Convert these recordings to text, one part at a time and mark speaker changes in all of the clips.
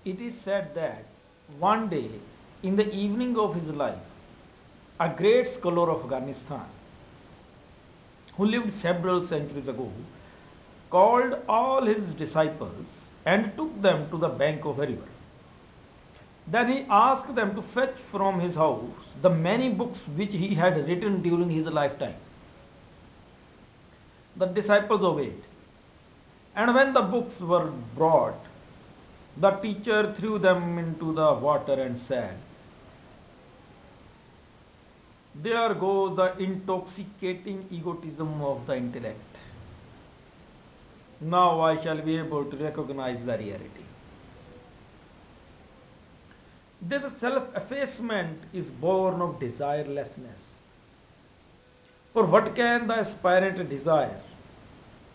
Speaker 1: It is said that one day, in the evening of his life, a great scholar of Afghanistan, who lived several centuries ago, called all his disciples and took them to the bank of a river. Then he asked them to fetch from his house the many books which he had written during his lifetime. The disciples obeyed. And when the books were brought, the teacher threw them into the water and said, "There goes the intoxicating egotism of the intellect. Now I shall be able to recognize the reality." This self-effacement is born of desirelessness. For what can the aspirant desire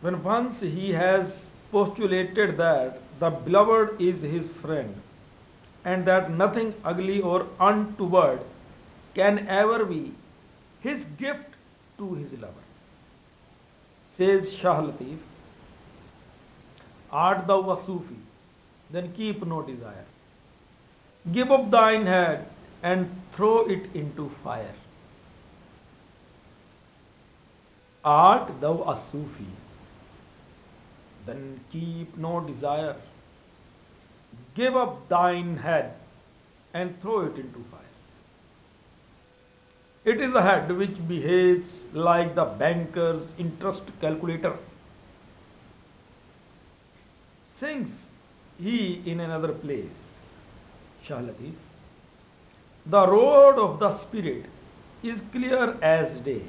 Speaker 1: when once he has postulated that the beloved is his friend and that nothing ugly or untoward can ever be his gift to his lover? Says Shah Latif, "Art thou a Sufi? Then keep no desire. Give up thine head and throw it into fire." Art thou a Sufi? Then keep no desire. Give up thine head and throw it into fire. It is the head which behaves like the banker's interest calculator. Sings he in another place, Shah Latif, "The road of the spirit is clear as day.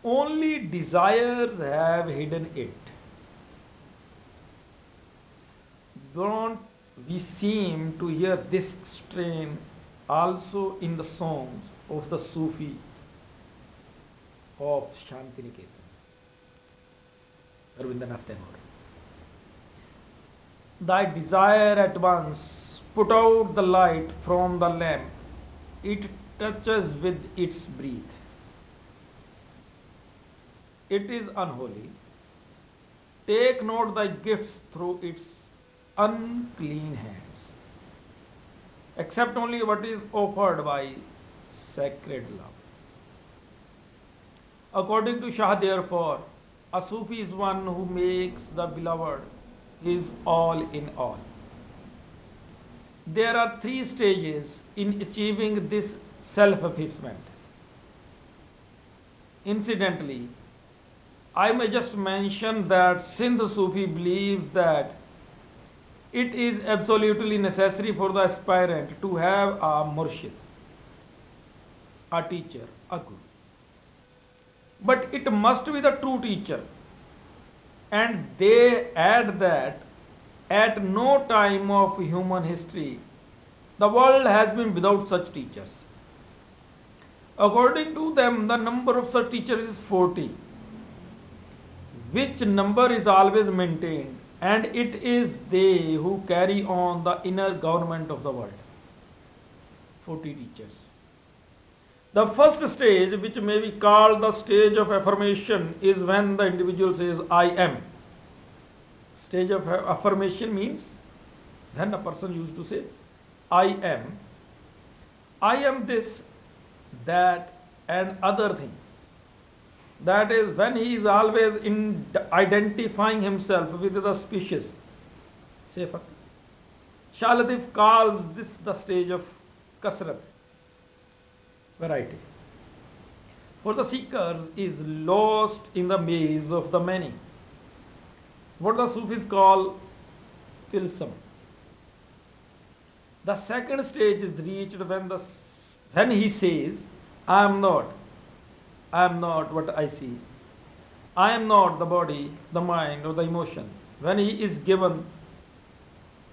Speaker 1: Only desires have hidden it." Don't we seem to hear this strain also in the songs of the Sufi of Shantiniketan, Rabindranath Tagore? Thy desire at once put out the light from the lamp it touches with its breath. It is unholy. Take not thy gifts through its unclean hands. Accept only what is offered by sacred love. According to Shah, therefore, a Sufi is one who makes the beloved his all in all. There are three stages in achieving this self-effacement. Incidentally, I may just mention that Sindh Sufi believes that it is absolutely necessary for the aspirant to have a murshid, a teacher, a guru. But it must be the true teacher. And they add that at no time of human history the world has been without such teachers. According to them, the number of such teachers is 40, which number is always maintained, and it is they who carry on the inner government of the world. 40 teachers. The first stage, which may be called the stage of affirmation, is when the individual says, "I am." Stage of affirmation means when a person used to say, "I am. I am this, that, and other things." That is when he is always in identifying himself with the species. Safer. Shah Latif calls this the stage of kasrat, variety. For the seeker is lost in the maze of the many. What the Sufis call tilsam. The second stage is reached when he says, "I am not. I am not what I see. I am not the body, the mind, or the emotion." When he is given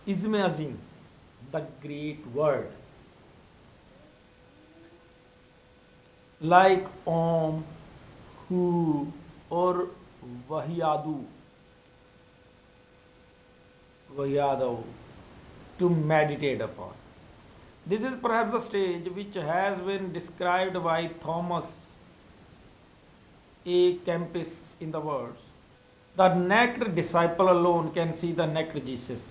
Speaker 1: Isme Azim, the great word, like Om, Hu, or Vahyadu, Vahyadav, to meditate upon. This is perhaps the stage which has been described by Thomas A. Kempis in the words, "The naked disciple alone can see the naked Jesus."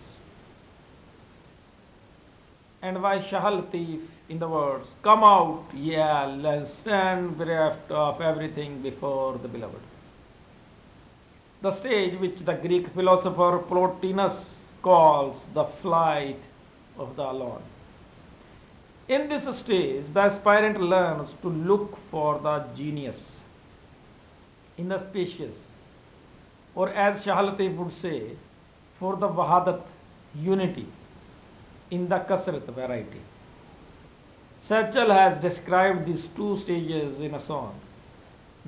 Speaker 1: and why Shahal thief in the words, come out, yeah, let's stand bereft of everything before the beloved. The stage which the Greek philosopher Plotinus calls the flight of the alone. In this stage, the aspirant learns to look for the genius in the spacious, or as Shahalati would say, for the Wahadat, unity, in the Kasrat, variety. Satchel has described these two stages in a song.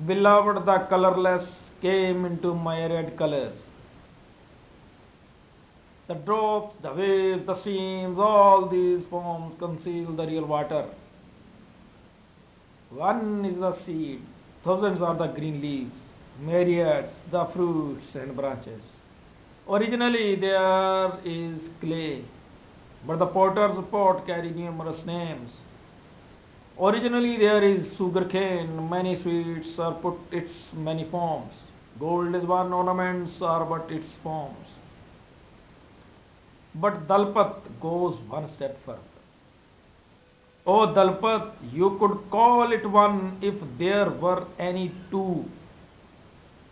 Speaker 1: Beloved, the colorless came into myriad colors. The drops, the waves, the streams, all these forms conceal the real water. One is the seed, thousands are the green leaves, myriads the fruits and branches. Originally there is clay, but the potter's pot carries numerous names. Originally there is sugarcane, many sweets are put its many forms. Gold is one, ornaments are but its forms. But Dalpat goes one step further. Oh Dalpat, you could call it one if there were any two.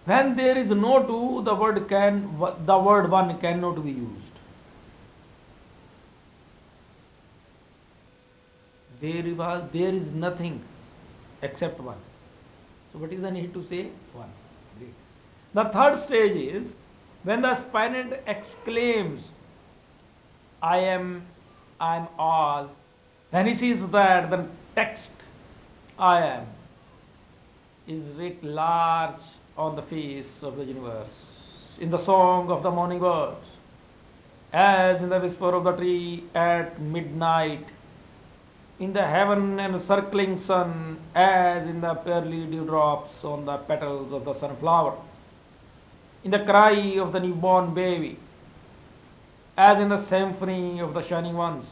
Speaker 1: When there is no two, the word one cannot be used. There is nothing except one. So what is the need to say one? Great. The third stage is when the aspirant exclaims, I am all. Then he sees that the text I am is writ large on the face of the universe, in the song of the morning birds, as in the whisper of the tree at midnight, in the heaven and circling sun, as in the pearly dewdrops on the petals of the sunflower, in the cry of the newborn baby, as in the symphony of the shining ones,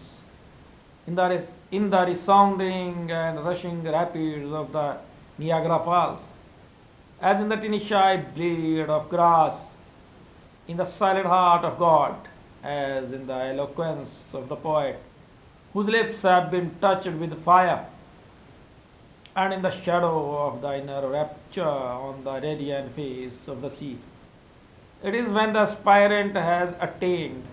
Speaker 1: in the resounding and rushing rapids of the Niagara Falls, as in the tiny shy blade of grass, in the silent heart of God, as in the eloquence of the poet, whose lips have been touched with fire, and in the shadow of the inner rapture on the radiant face of the sea. It is when the aspirant has attained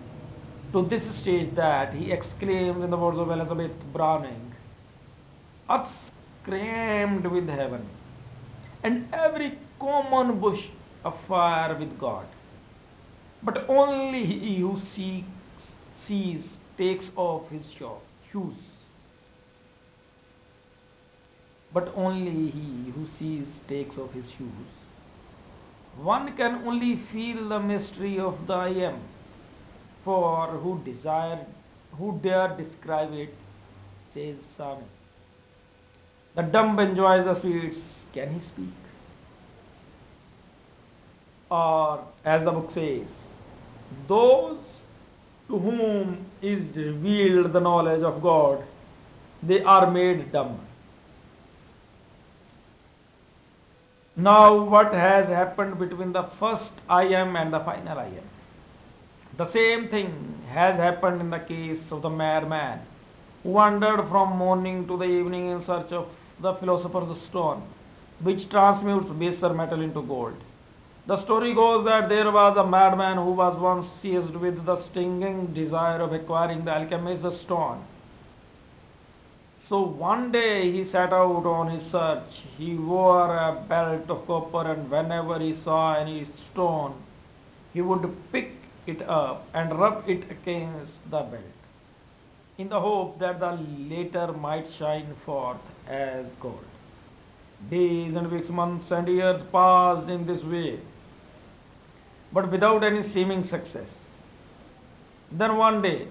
Speaker 1: to this stage that he exclaims in the words of Elizabeth Browning, earth screamed with heaven, and every common bush afire with God. But only he who sees takes off his shoes. But only he who sees takes off his shoes. One can only feel the mystery of the I am, for who dare describe it, says Sami. The dumb enjoys the sweets, can he speak? Or, as the book says, those to whom is revealed the knowledge of God, they are made dumb. Now, what has happened between the first I am and the final I am? The same thing has happened in the case of the madman who wandered from morning to the evening in search of the philosopher's stone, which transmutes baser metal into gold. The story goes that there was a madman who was once seized with the stinging desire of acquiring the alchemist's stone. So one day he set out on his search. He wore a belt of copper, and whenever he saw any stone, he would pick it up and rub it against the belt, in the hope that the later might shine forth as gold. Days and weeks, months and years passed in this way, but without any seeming success. Then one day,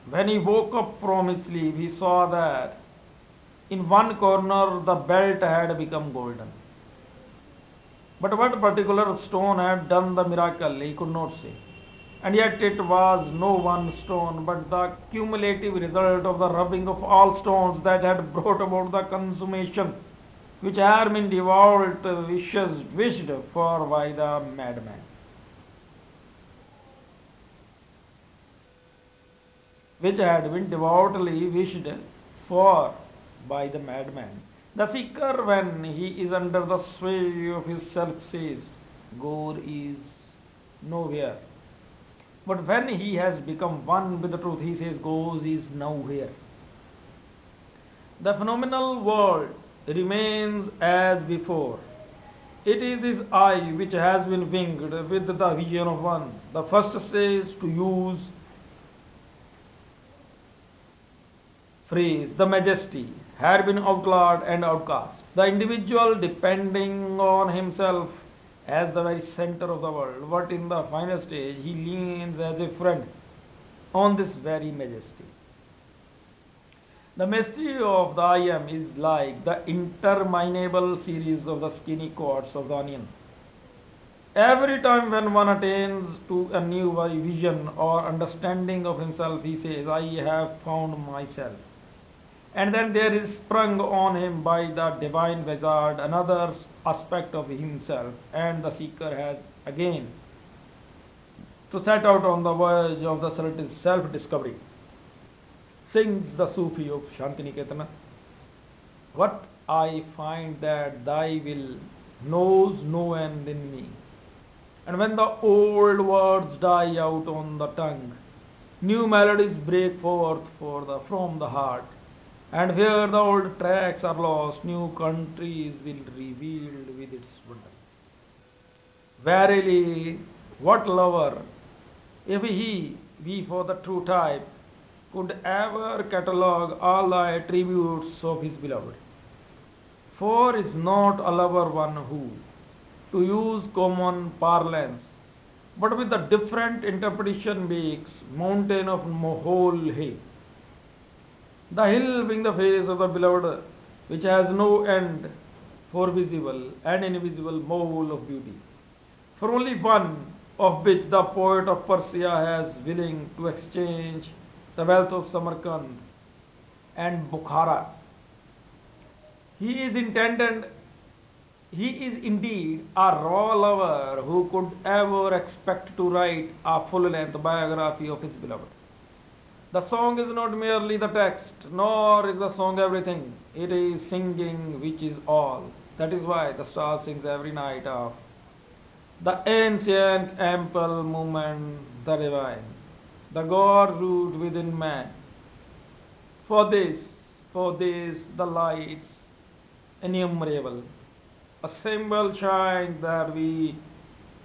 Speaker 1: when he woke up from his sleep, he saw that in one corner the belt had become golden. But what particular stone had done the miracle, he could not say. And yet it was no one stone, but the cumulative result of the rubbing of all stones that had brought about the consummation which Hermin devout wished for by the madman. which had been devoutly wished for by the madman. The seeker, when he is under the sway of his self, says, "Gore is nowhere." But when he has become one with the truth, he says, "Goes is nowhere." The phenomenal world remains as before. It is his eye which has been winged with the vision of one. The first says, to use phrase, the majesty, had been outlawed and outcast. The individual depending on himself as the very center of the world, but in the final stage he leans as a friend on this very majesty. The mystery of the I am is like the interminable series of the skinny chords of the onion. Every time when one attains to a new vision or understanding of himself, he says, "I have found myself." And then there is sprung on him by the divine wizard another aspect of himself, and the seeker has again to set out on the voyage of the self-discovery. Sings the Sufi of Shantiniketan, "What I find that thy will knows no end in me." And when the old words die out on the tongue, new melodies break forth from the heart. And where the old tracks are lost, new countries will revealed with its wonder. Verily, what lover, if he be for the true type, could ever catalogue all the attributes of his beloved? For is not a lover one who, to use common parlance, but with a different interpretation makes mountain of whole hay. The hill being the face of the beloved, which has no end for visible and invisible mole of beauty, for only one of which the poet of Persia has willing to exchange the wealth of Samarkand and Bukhara. He is intended, he is indeed a raw lover who could ever expect to write a full-length biography of his beloved. The song is not merely the text, nor is the song everything. It is singing which is all. That is why the star sings every night of the ancient ample movement, the divine, the God root within man. For this, for this, the lights innumerable, a symbol shines that we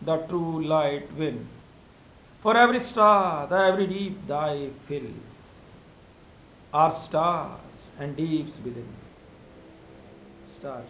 Speaker 1: the true light win. For every star, the every deep thy fill, are stars and deeps within. Stars.